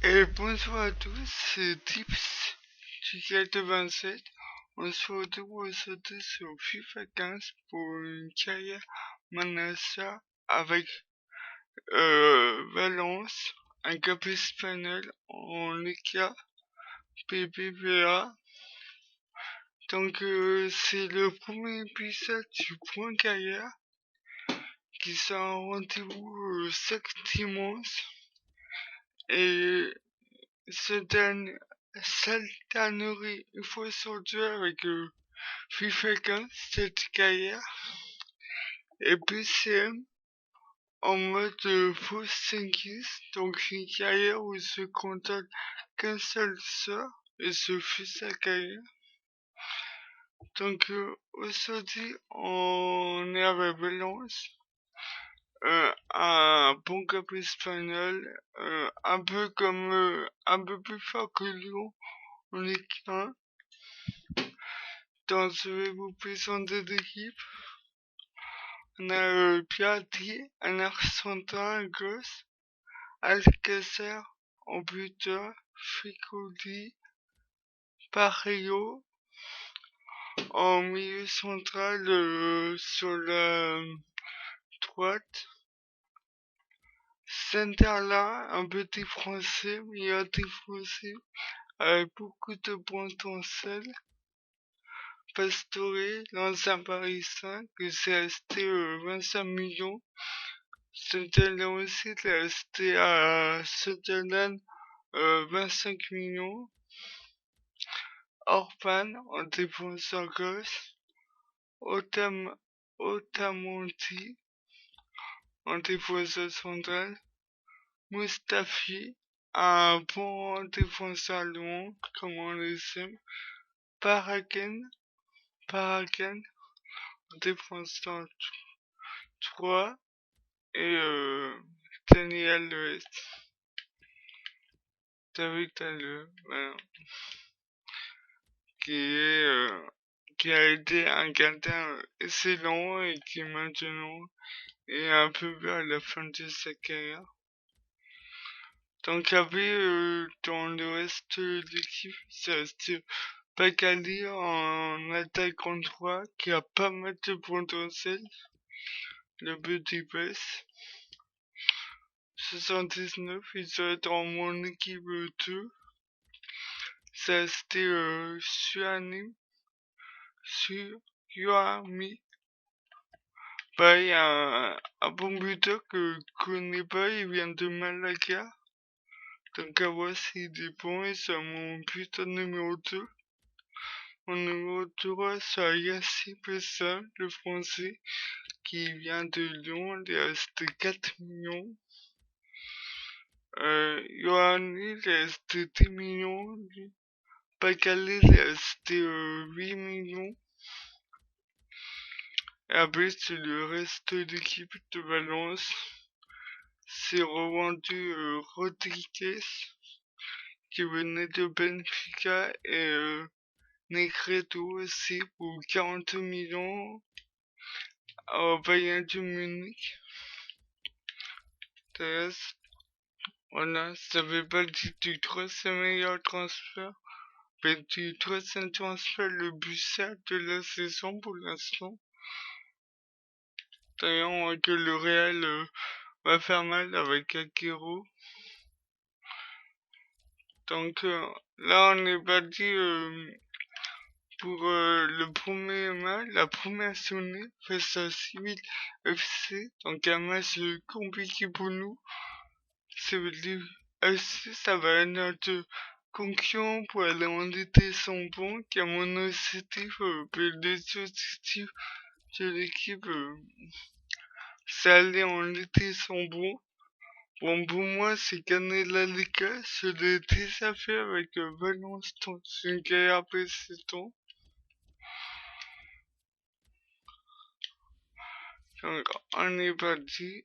Et bonjour à tous, c'est Tips du 87. On se retrouve aujourd'hui sur FIFA 15 pour une carrière manager avec Valence, un club espagnol en Liga BBVA. Donc c'est le premier épisode du point carrière qui sera en rendez-vous chaque dimanche. Et s'alternerait une fois sur deux avec FIFA 15, cette carrière, et PCM en mode fausse 5 donc une carrière où il se contente qu'un seul sort et se fait sa carrière. Donc aujourd'hui on est avec Valence, un bon club espagnol, un peu plus fort que Lyon en Ligue 1. Donc je vais vous présenter l'équipe. On a Piatti, un argentin à gauche, Alcacer en buteur, Ficoli, Parejo en milieu central sur la droite, Centerla, un petit français, milieu défensif avec beaucoup de potentiel, Pastore, l'ancien parisien, que c'est resté 25 millions. Sunderland aussi, il est resté à Sunderland 25 millions. Orban en défenseur gauche. Otamonti en défenseur central. Mustafi, un bon défenseur allemand, comme on le sait. Paraken, défenseur 3. Et Daniel Lewis. David Halle, voilà, qui a été un gardien excellent et qui maintenant est un peu vers la fin de sa carrière. Donc il y avait dans le reste de l'équipe, c'est Bakali en attaquant 3 qui a pas mal de potentiel. Le but il baisse. 79, il doit être dans mon équipe 2. Ça c'était Suami. Bah, il y a un bon buteur que je connais pas, il vient de Malaga. Donc à voir s'il est bon et c'est mon buteur numéro 2. Mon numéro 3, c'est Yassine Pessa, le français, qui vient de Lyon, il est resté 4 millions. Yohani, il est resté 10 millions. Bakali, il est resté 8 millions. Et après, c'est le reste de l'équipe de Valence. C'est revendu Rodriguez, qui venait de Benfica, et Negredo aussi pour 40 millions au Bayern de Munich. Voilà, ça fait partie du troisième meilleur transfert, mais du troisième transfert le plus cher de la saison pour l'instant. D'ailleurs, on voit que le Real va faire mal avec Akiro. Donc là, on est parti pour le premier match, la première journée face à Civil FC. Donc un match compliqué pour nous. Civil FC, ça va être notre concurrent pour aller en Ligue son bon, qui a mon objectif, les objectifs de l'équipe, c'est aller en Ligue son bon. Bon, pour moi, c'est gagner la Liga. Je l'ai déjà fait avec Valence dans une carrière précédente. Donc, on est parti.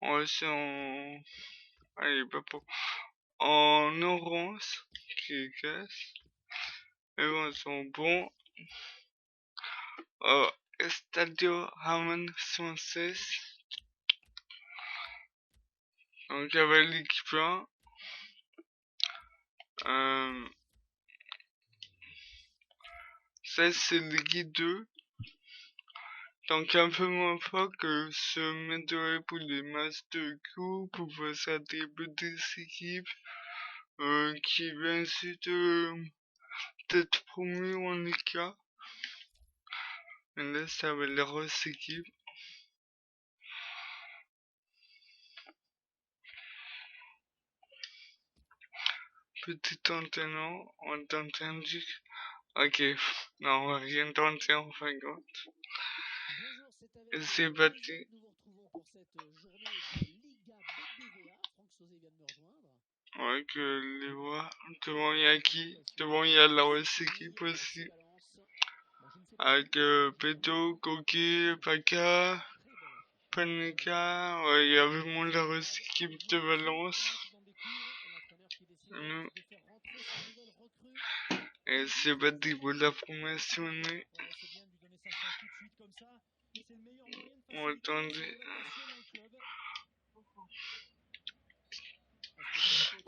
On va en... Allez, pas pour... En orange, qui casse. Mais bon, ils sont bons. Estadio Ramon Sanchez. Donc, il y avait l'équipe 1. Ça, c'est l'équipe 2. Donc, un peu moins fort que ce médaille pour les matchs de coupe, pour ça début des équipes, qui viennent d'être promues en Liga. Mais là, ça va les grosses équipes. Petit antennon, on t'a entendu. Ok, non, on va rien tenter en fin de compte. Et c'est parti. Ouais, que les voix. Devant, il y a qui? Devant, il y a la grosse équipe aussi. Avec Peto, Koki, Paka, Panika. Ouais, il y a vraiment la grosse équipe de Valence. Et c'est parti pour la première journée. Attendez.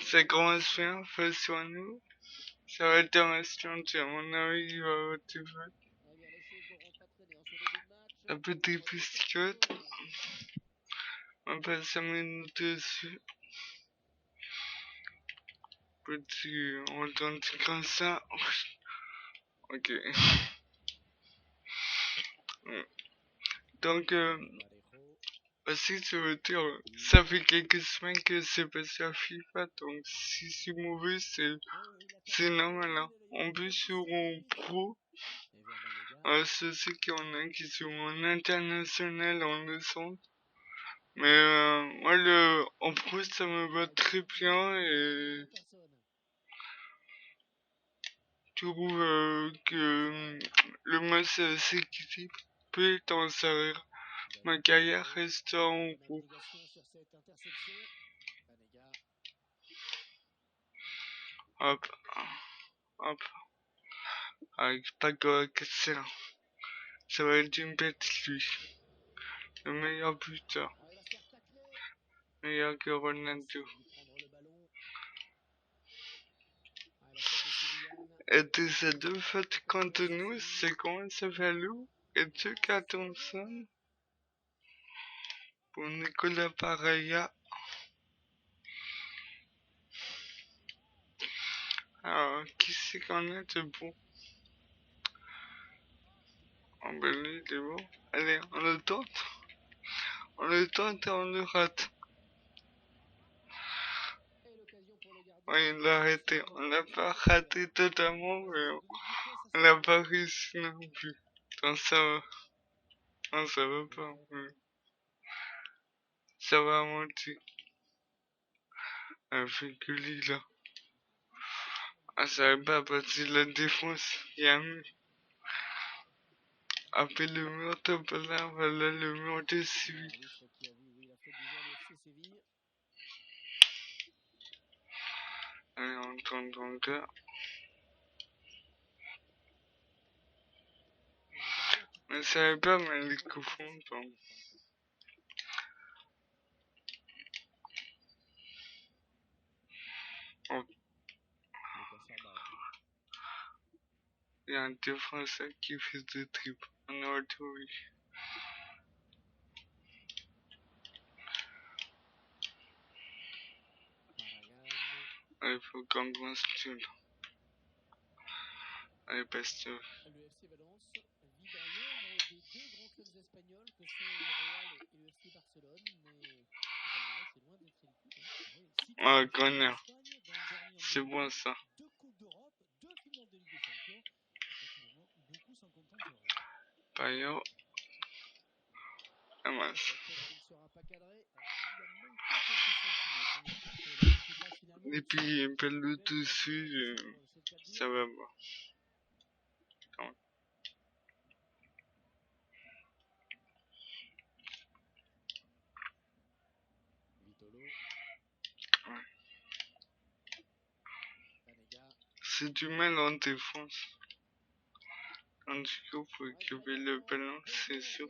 Ça commence bien face à nous. Ça va être un restaurant, à mon avis, il va avoir du fun. Un petit biscotte. On passe 5 minutes dessus. Petit, on tente comme ça. Ok. Donc, aussi, je veux dire, ça fait quelques semaines que c'est passé à FIFA, donc si c'est mauvais, c'est normal. Hein. En plus, sur mon pro, je sais qu'il y en a qui sont en international en licence. Mais moi, en pro, ça me va très bien et je trouve que le match est assez équilibré dans ma carrière reste en pro. Hop, hop, avec Paco Cassel. Ça va être une bête, lui. Le meilleur buteur. Meilleur que Ronaldo. Et de ces deux fautes contre nous, c'est comment ça fait loup et deux cartons jaunes pour Nicolas Pareja. Alors, qui c'est qu'on a de bon? Oh ben lui, il est bon. Allez, on le tente. On le tente et on le rate. Ouais, il l'a arrêté. On l'a pas raté totalement, mais on l'a pas réussi non plus. Donc ça va. Non, ça va pas. Mais ça va monter. Un fait que lui, là. Ah, ça va pas partir de la défense. Il y a mieux. Après le mur, top là, voilà le mur de Séville. Allez, on tente encore. Mais ça va pas mal les confondre. Donc. Oh. Il y a un défenseur qui fait des tripes. On a retrouvé. Il faut qu'on construise. Allez, Pasteur. Ah, Gonner. C'est bon ça. Payot. Ah mince. Et puis, un peu le dessus, ça va pas. C'est du mal en défense. En tout cas, pour récupérer le ballon, c'est sûr.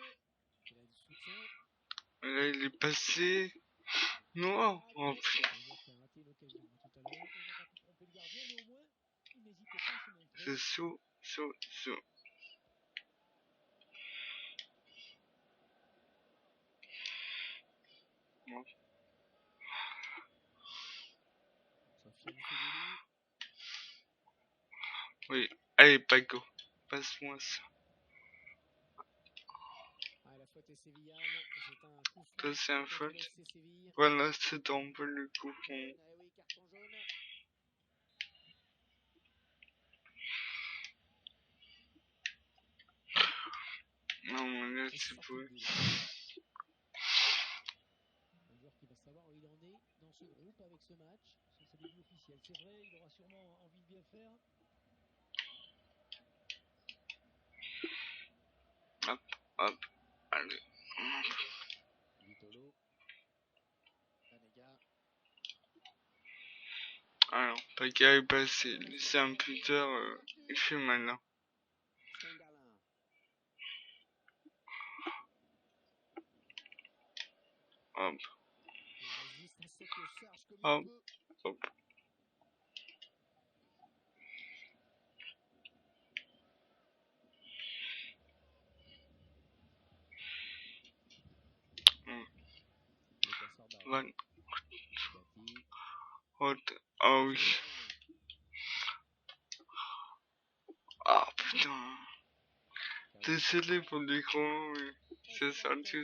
Là, il est passé. Non, oh putain, c'est chaud, chaud, chaud. Bon. Oui, allez Paco, passe-moi ça. Ça c'est un faute. Voilà, c'est un peu le coup. Non, mais là c'est beau. Hop, hop, allez. Alors, Paco est passé. C'est un puter, il fait malin. Hop, hop, hop. Van Hot. Ah oui. Ah putain. Désolé pour l'écran, mais c'est sorti.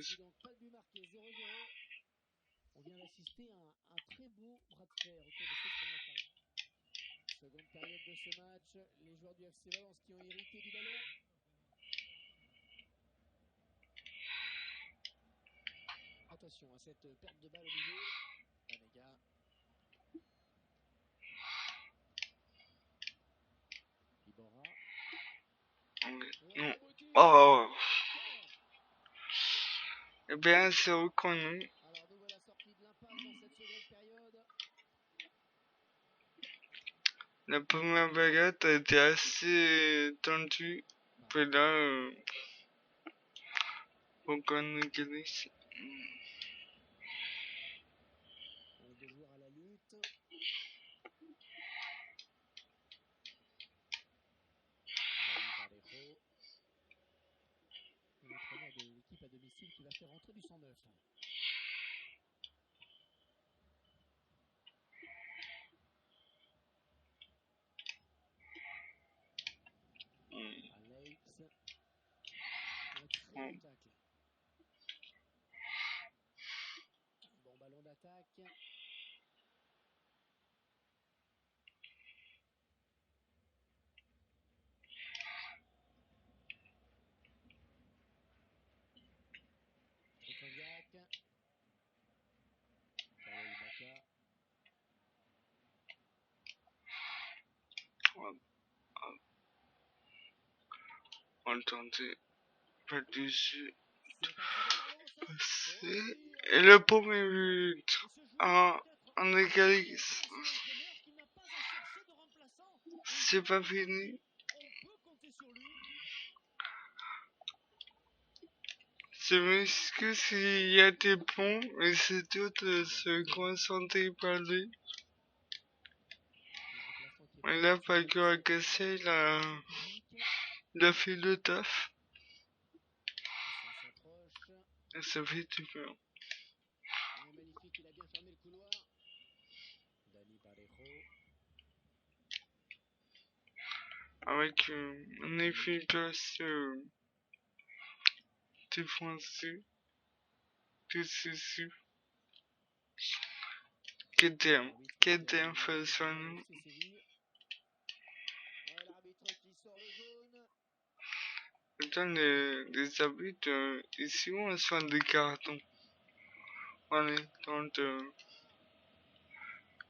Non. Oh. Eh bien, c'est reconnu. La première bagarre a été assez tendue. Puis là, reconnu Gris. Entendez, pas dessus. Passer. Et le premier but en égalise. C'est pas fini. Je m'excuse s'il y a des ponts, mais c'est tout de se concentrer par lui. Mais là, Paco a cassé, il a fait le taf. Et ça fait du bien. Avec un efficace défensif, décisif, qui était façonné. Putain, les arbitres ici, on soit des cartons. On est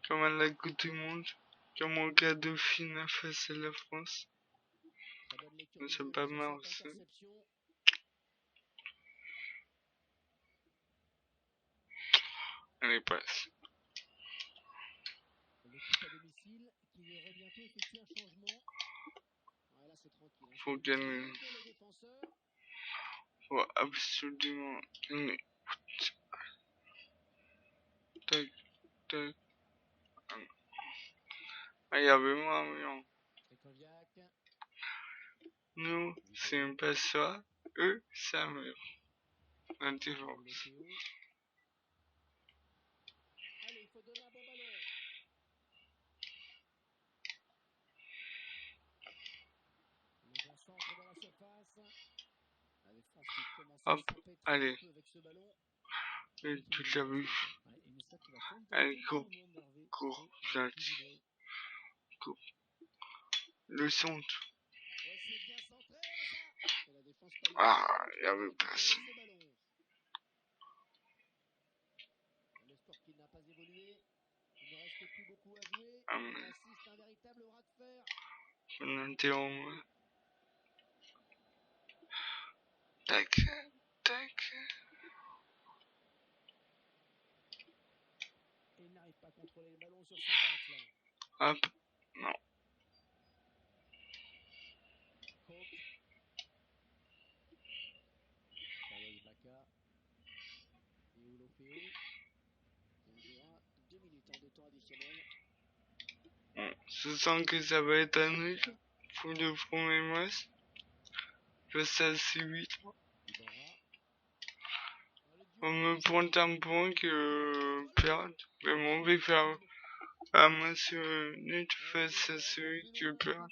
comme à la Coupe du Monde, comme en cas de finale face à la France. C'est pas mal aussi. Allez, passe. Faut gagner. Faut absolument gagner. tac, tac. Ah, il y avait moins bien. Nous, c'est un passoire. Eux, c'est un mur. La différence. Hop, allez. Et tu l'as vu. Allez, cours, cours, gentil. Cours. Le centre. Ah, il y avait personne. Je l'interromps. Tac, tac. Hop, non. Bon, je sens que ça va être un nul pour le premier match. Je sais assez vite. On me pointe un point que perdre. Mais bon, on va faire un match nul face à celui qui perd.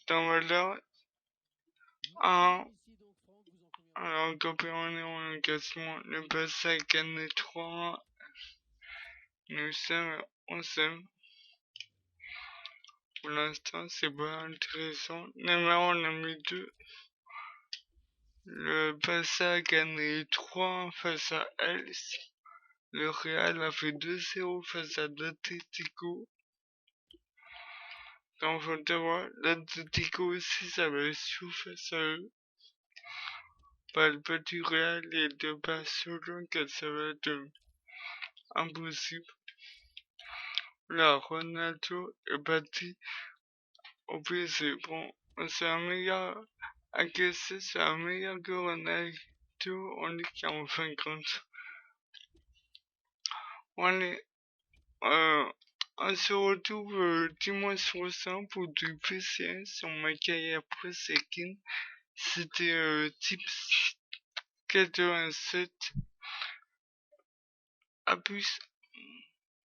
Dans valeur 1. Alors, copain, on est quasiment le passé à gagner 3. Nous sommes 11e. Pour l'instant, c'est pas intéressant. Neymar, on a mis 2. Le Barça a gagné 3 face à Elche. Le Real a fait 2-0 face à l'Atlético. Donc, faut voir, l'Atlético aussi, ça va être chaud face à eux. Pas le petit Real et de Barcelone, que ça va être impossible. Là, Ronaldo est parti au PSG. Bon, c'est un meilleur agressé, c'est un meilleur que Ronaldo. On est qu'en fin de compte. On est, on se retrouve dimanche prochain pour du PCN sur ma carrière pré-skin. C'était Tips 87. À plus.